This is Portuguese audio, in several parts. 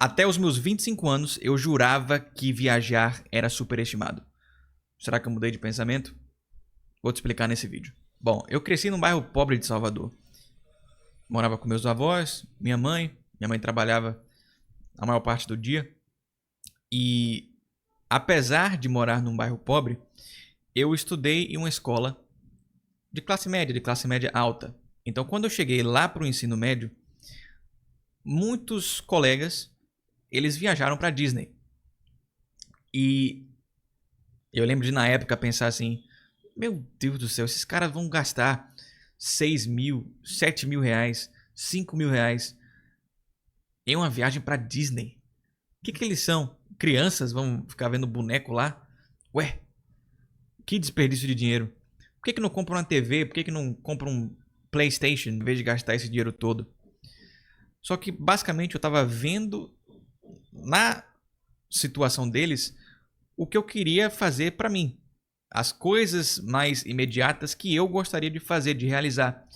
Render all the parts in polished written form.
Até os meus 25 anos, eu jurava que viajar era superestimado. Será que eu mudei de pensamento? Vou te explicar nesse vídeo. Bom, eu cresci num bairro pobre de Salvador. Morava com meus avós, minha mãe. Minha mãe trabalhava a maior parte do dia. E apesar de morar num bairro pobre, eu estudei em uma escola de classe média alta. Então, quando eu cheguei lá para o ensino médio, muitos colegas, eles viajaram para Disney. E eu lembro de na época pensar assim, meu Deus do céu, esses caras vão gastar 6 mil, 7 mil reais, 5 mil reais em uma viagem para Disney. O que eles são? Crianças vão ficar vendo boneco lá? Ué, que desperdício de dinheiro. Por que não compra uma TV? Por que não compra um PlayStation em vez de gastar esse dinheiro todo? Só que basicamente eu estava vendo na situação deles o que eu queria fazer para mim. As coisas mais imediatas que eu gostaria de fazer, de realizar.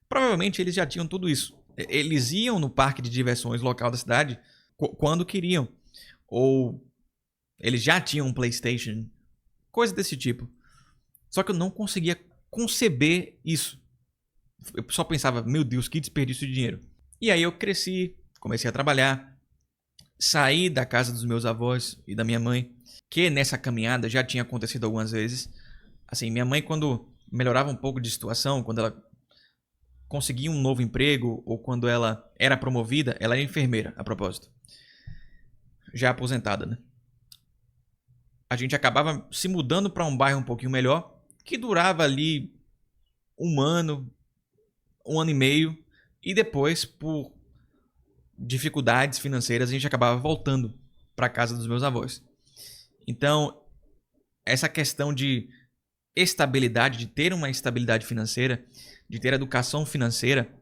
Provavelmente eles já tinham tudo isso. Eles iam no parque de diversões local da cidade quando queriam. Ou eles já tinham um PlayStation. Coisa desse tipo. Só que eu não conseguia conceber isso. Eu só pensava, meu Deus, que desperdício de dinheiro. E aí eu cresci, comecei a trabalhar, saí da casa dos meus avós e da minha mãe, que nessa caminhada já tinha acontecido algumas vezes. Assim, minha mãe, quando melhorava um pouco de situação, quando ela conseguia um novo emprego ou quando ela era promovida, ela era enfermeira, a propósito. Já aposentada, né? A gente acabava se mudando para um bairro um pouquinho melhor, que durava ali um ano e meio, e depois, por dificuldades financeiras, a gente acabava voltando para a casa dos meus avós. Então, essa questão de estabilidade, de ter uma estabilidade financeira, de ter educação financeira,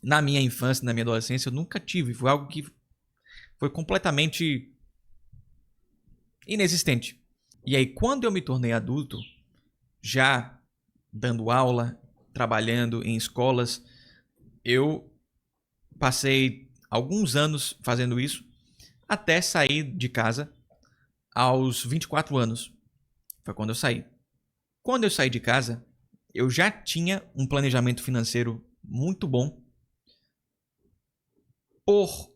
na minha infância, na minha adolescência, eu nunca tive. Foi algo que foi completamente inexistente. E aí, quando eu me tornei adulto, já dando aula, trabalhando em escolas, eu passei alguns anos fazendo isso, até sair de casa aos 24 anos. Foi quando eu saí. Quando eu saí de casa, eu já tinha um planejamento financeiro muito bom. Por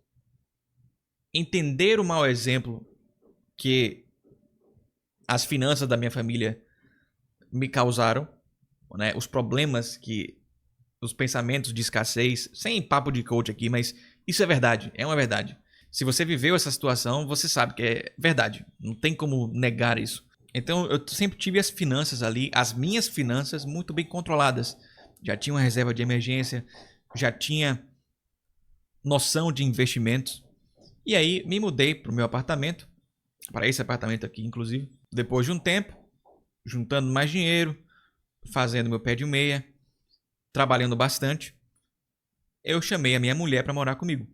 entender o mau exemplo que as finanças da minha família me causaram, né? Os problemas que os pensamentos de escassez, sem papo de coach aqui, mas isso é verdade, é uma verdade. Se você viveu essa situação, você sabe que é verdade, não tem como negar isso. Então eu sempre tive as finanças ali, as minhas finanças muito bem controladas. Já tinha uma reserva de emergência, já tinha noção de investimentos. E aí me mudei para o meu apartamento, para esse apartamento aqui inclusive, depois de um tempo, juntando mais dinheiro, fazendo meu pé de meia, trabalhando bastante, eu chamei a minha mulher para morar comigo.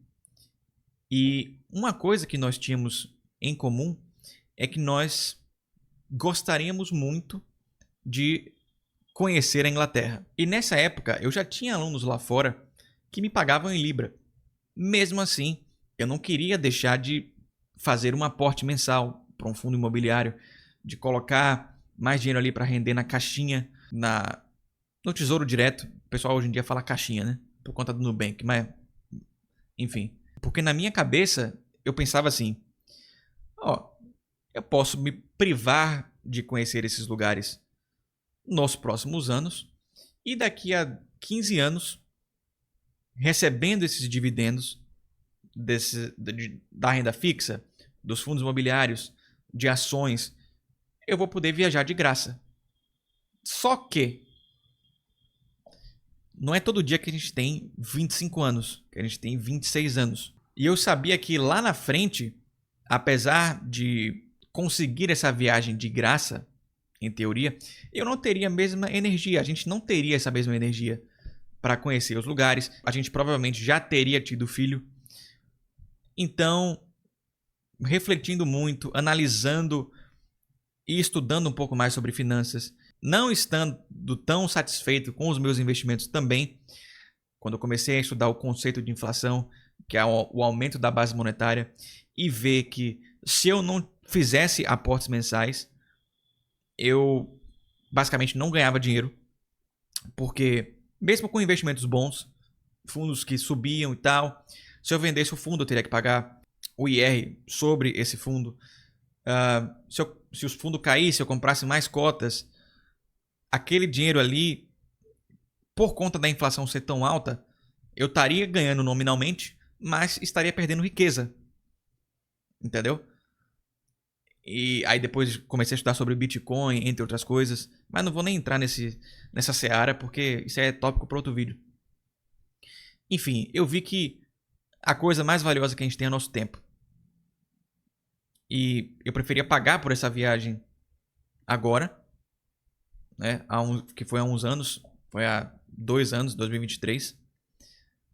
E uma coisa que nós tínhamos em comum é que nós gostaríamos muito de conhecer a Inglaterra. E nessa época eu já tinha alunos lá fora que me pagavam em libra. Mesmo assim, eu não queria deixar de fazer um aporte mensal para um fundo imobiliário, de colocar mais dinheiro ali para render na caixinha, no Tesouro Direto. O pessoal hoje em dia fala caixinha, né? Por conta do Nubank, mas enfim. Porque na minha cabeça eu pensava assim, eu posso me privar de conhecer esses lugares nos próximos anos e daqui a 15 anos, recebendo esses dividendos da renda fixa, dos fundos imobiliários, de ações, eu vou poder viajar de graça. Só que não é todo dia que a gente tem 25 anos, que a gente tem 26 anos. E eu sabia que lá na frente, apesar de conseguir essa viagem de graça, em teoria, eu não teria a mesma energia. A gente não teria essa mesma energia para conhecer os lugares. A gente provavelmente já teria tido filho. Então, refletindo muito, analisando e estudando um pouco mais sobre finanças, não estando tão satisfeito com os meus investimentos também, quando eu comecei a estudar o conceito de inflação, que é o aumento da base monetária, e ver que se eu não fizesse aportes mensais, eu basicamente não ganhava dinheiro, porque mesmo com investimentos bons, fundos que subiam e tal, se eu vendesse o fundo eu teria que pagar o IR sobre esse fundo. Se o fundo caísse, eu comprasse mais cotas, aquele dinheiro ali, por conta da inflação ser tão alta, eu estaria ganhando nominalmente, mas estaria perdendo riqueza. Entendeu? E aí depois comecei a estudar sobre Bitcoin, entre outras coisas. Mas não vou nem entrar nessa seara, porque isso é tópico para outro vídeo. Enfim, eu vi que a coisa mais valiosa que a gente tem é o nosso tempo. E eu preferia pagar por essa viagem agora, né? Que foi há uns anos, foi há 2 anos, 2023,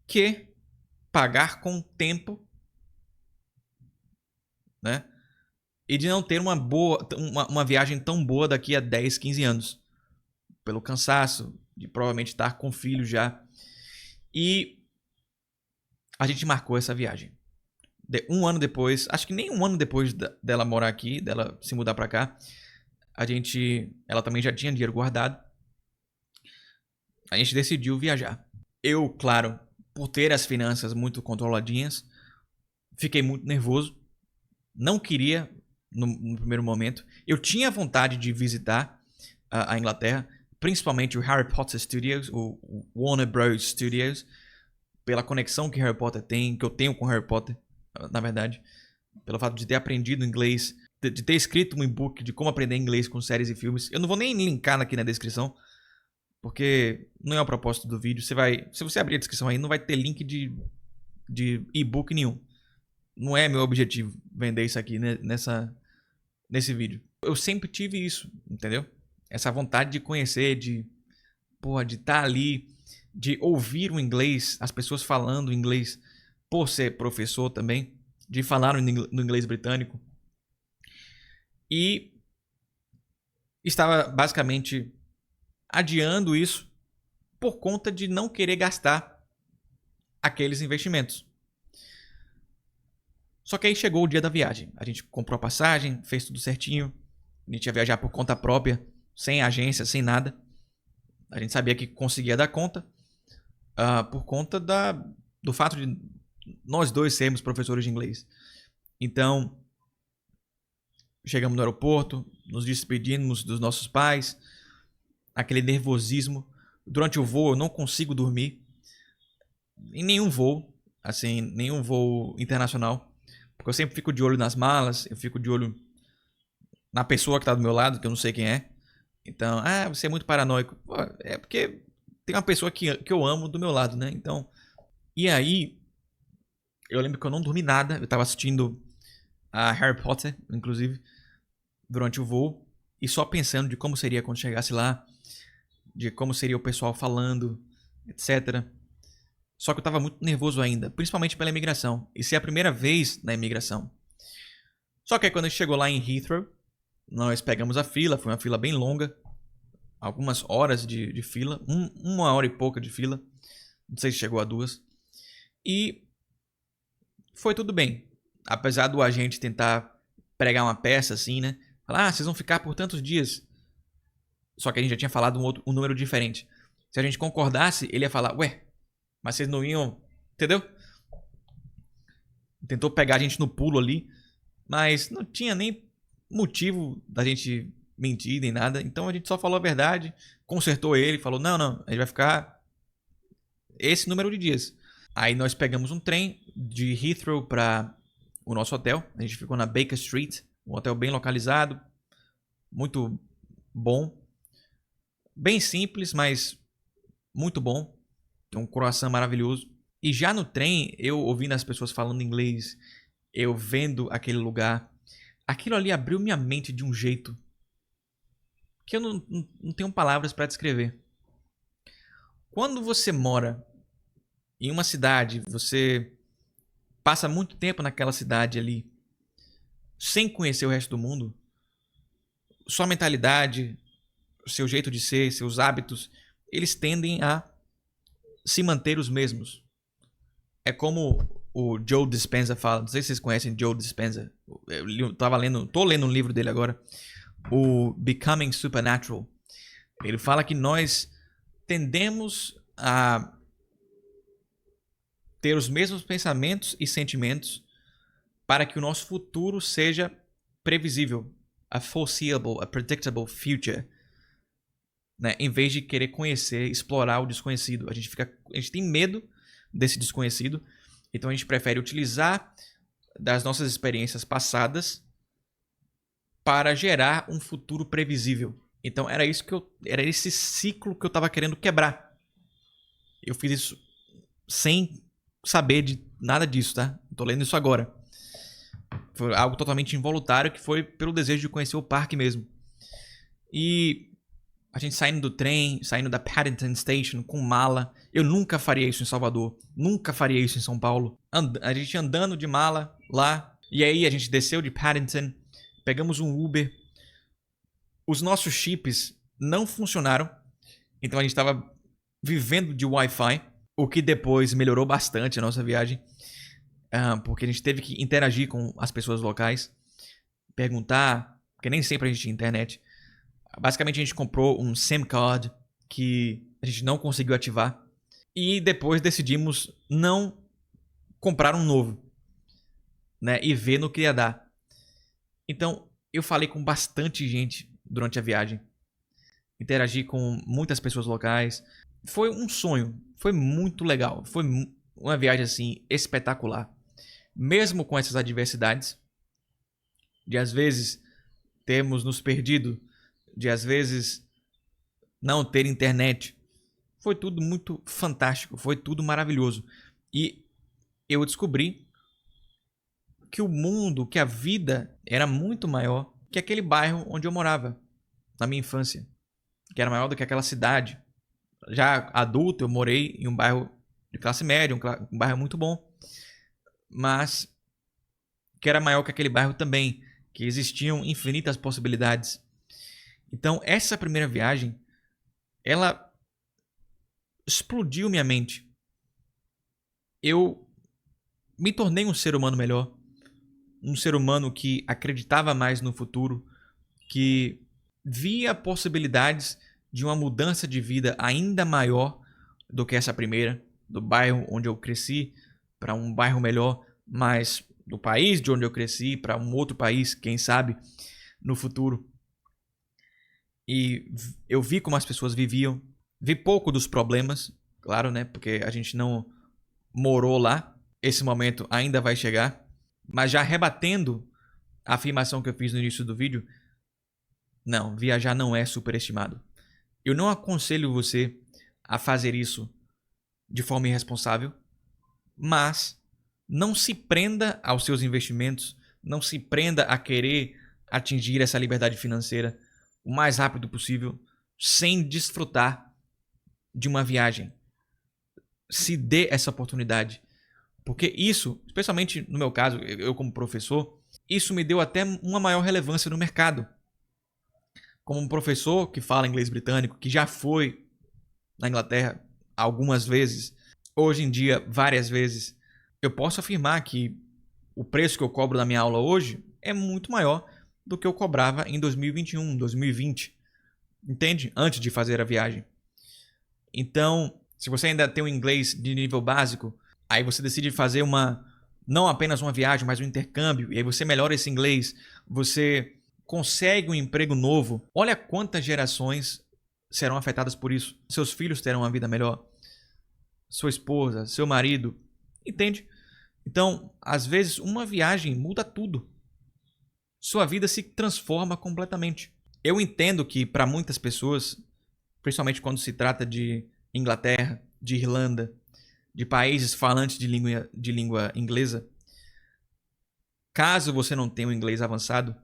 que pagar com tempo, né? E de não ter uma viagem tão boa daqui a 10, 15 anos. Pelo cansaço, de provavelmente estar com filho já. E a gente marcou essa viagem. Um ano depois, acho que nem um ano depois dela morar aqui, dela se mudar pra cá, ela também já tinha dinheiro guardado. A gente decidiu viajar. Eu, claro, por ter as finanças muito controladinhas, fiquei muito nervoso. Não queria no primeiro momento. Eu tinha vontade de visitar a Inglaterra, principalmente o Harry Potter Studios, o Warner Bros. Studios, pela conexão que Harry Potter tem, que eu tenho com Harry Potter, na verdade, pelo fato de ter aprendido inglês, de ter escrito um e-book de como aprender inglês com séries e filmes. Eu não vou nem linkar aqui na descrição, porque não é o propósito do vídeo. Se você abrir a descrição aí, não vai ter link de e-book nenhum. Não é meu objetivo vender isso aqui nesse vídeo. Eu sempre tive isso, entendeu? Essa vontade de conhecer, de estar ali, de ouvir o inglês, as pessoas falando inglês, por ser professor também, de falar no inglês britânico. E estava basicamente adiando isso por conta de não querer gastar aqueles investimentos. Só que aí chegou o dia da viagem. A gente comprou a passagem, fez tudo certinho. A gente ia viajar por conta própria, sem agência, sem nada. A gente sabia que conseguia dar conta, por conta do fato de nós dois sermos professores de inglês. Então, chegamos no aeroporto, nos despedimos dos nossos pais, aquele nervosismo. Durante o voo eu não consigo dormir, em nenhum voo, assim, nenhum voo internacional, porque eu sempre fico de olho nas malas, eu fico de olho na pessoa que está do meu lado, que eu não sei quem é. Então, você é muito paranoico. Pô, é porque tem uma pessoa que eu amo do meu lado, né? Então, e aí, eu lembro que eu não dormi nada. Eu tava assistindo a Harry Potter, inclusive, durante o voo. E só pensando de como seria quando chegasse lá. De como seria o pessoal falando, etc. Só que eu tava muito nervoso ainda. Principalmente pela imigração. Isso é a primeira vez na imigração. Só que aí quando a gente chegou lá em Heathrow, nós pegamos a fila. Foi uma fila bem longa. Algumas horas de fila. 1 hora e pouca de fila. Não sei se chegou a 2. E foi tudo bem. Apesar do agente tentar pregar uma peça assim, né? Falar, vocês vão ficar por tantos dias. Só que a gente já tinha falado um número diferente. Se a gente concordasse, ele ia falar, ué, mas vocês não iam... Entendeu? Tentou pegar a gente no pulo ali. Mas não tinha nem motivo da gente mentir nem nada. Então a gente só falou a verdade. Consertou ele, falou, não, a gente vai ficar esse número de dias. Aí nós pegamos um trem de Heathrow para o nosso hotel. A gente ficou na Baker Street, um hotel bem localizado, muito bom. Bem simples, mas muito bom. Um croissant maravilhoso. E já no trem, eu ouvindo as pessoas falando inglês, eu vendo aquele lugar, aquilo ali abriu minha mente de um jeito que eu não tenho palavras para descrever. Quando você mora em uma cidade, você passa muito tempo naquela cidade ali, sem conhecer o resto do mundo, sua mentalidade, seu jeito de ser, seus hábitos, eles tendem a se manter os mesmos. É como o Joe Dispenza fala, não sei se vocês conhecem Joe Dispenza, tô lendo um livro dele agora, o Becoming Supernatural. Ele fala que nós tendemos a ter os mesmos pensamentos e sentimentos para que o nosso futuro seja previsível, a foreseeable, a predictable future, né? Em vez de querer conhecer, explorar o desconhecido. A gente tem medo desse desconhecido, então a gente prefere utilizar das nossas experiências passadas para gerar um futuro previsível. Então era esse ciclo que eu estava querendo quebrar. Eu fiz isso sem saber de nada disso, tá? Tô lendo isso agora. Foi algo totalmente involuntário, que foi pelo desejo de conhecer o parque mesmo. E a gente saindo do trem, saindo da Paddington Station com mala. Eu nunca faria isso em Salvador. Nunca faria isso em São Paulo. A gente andando de mala lá. E aí a gente desceu de Paddington. Pegamos um Uber. Os nossos chips não funcionaram. Então a gente estava vivendo de Wi-Fi. O que depois melhorou bastante a nossa viagem. Porque a gente teve que interagir com as pessoas locais. Perguntar. Porque nem sempre a gente tinha internet. Basicamente a gente comprou um SIM card que a gente não conseguiu ativar. E depois decidimos não comprar um novo, né? E ver no que ia dar. Então eu falei com bastante gente durante a viagem. Interagi com muitas pessoas locais. Foi um sonho. Foi muito legal. Foi uma viagem assim espetacular. Mesmo com essas adversidades. De às vezes termos nos perdido. De às vezes não ter internet. Foi tudo muito fantástico. Foi tudo maravilhoso. E eu descobri que o mundo, que a vida era muito maior que aquele bairro onde eu morava na minha infância. Que era maior do que aquela cidade. Já adulto, eu morei em um bairro de classe média, um bairro muito bom. Mas que era maior que aquele bairro também. Que existiam infinitas possibilidades. Então, essa primeira viagem, ela explodiu minha mente. Eu me tornei um ser humano melhor. Um ser humano que acreditava mais no futuro. Que via possibilidades de uma mudança de vida ainda maior do que essa primeira. Do bairro onde eu cresci para um bairro melhor. Mas do país de onde eu cresci para um outro país, quem sabe, no futuro. E eu vi como as pessoas viviam. Vi pouco dos problemas, claro, né? Porque a gente não morou lá. Esse momento ainda vai chegar. Mas já rebatendo a afirmação que eu fiz no início do vídeo. Não, viajar não é superestimado. Eu não aconselho você a fazer isso de forma irresponsável. Mas não se prenda aos seus investimentos. Não se prenda a querer atingir essa liberdade financeira o mais rápido possível, sem desfrutar de uma viagem. Se dê essa oportunidade. Porque isso, especialmente no meu caso, eu como professor, isso me deu até uma maior relevância no mercado. Como um professor que fala inglês britânico, que já foi na Inglaterra algumas vezes, hoje em dia várias vezes, eu posso afirmar que o preço que eu cobro na minha aula hoje é muito maior do que eu cobrava em 2021, 2020. Entende? Antes de fazer a viagem. Então, se você ainda tem um inglês de nível básico, aí você decide fazer não apenas uma viagem, mas um intercâmbio, e aí você melhora esse inglês, você consegue um emprego novo. Olha quantas gerações serão afetadas por isso. Seus filhos terão uma vida melhor. Sua esposa, seu marido. Entende? Então, às vezes, uma viagem muda tudo. Sua vida se transforma completamente. Eu entendo que para muitas pessoas, principalmente quando se trata de Inglaterra, de Irlanda, de países falantes de língua inglesa, caso você não tenha um inglês avançado,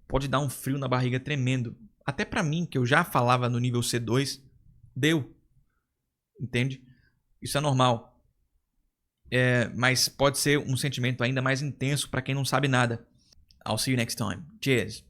pode dar um frio na barriga tremendo. Até para mim, que eu já falava no nível C2, deu. Entende? Isso é normal. Mas pode ser um sentimento ainda mais intenso para quem não sabe nada. I'll see you next time. Cheers.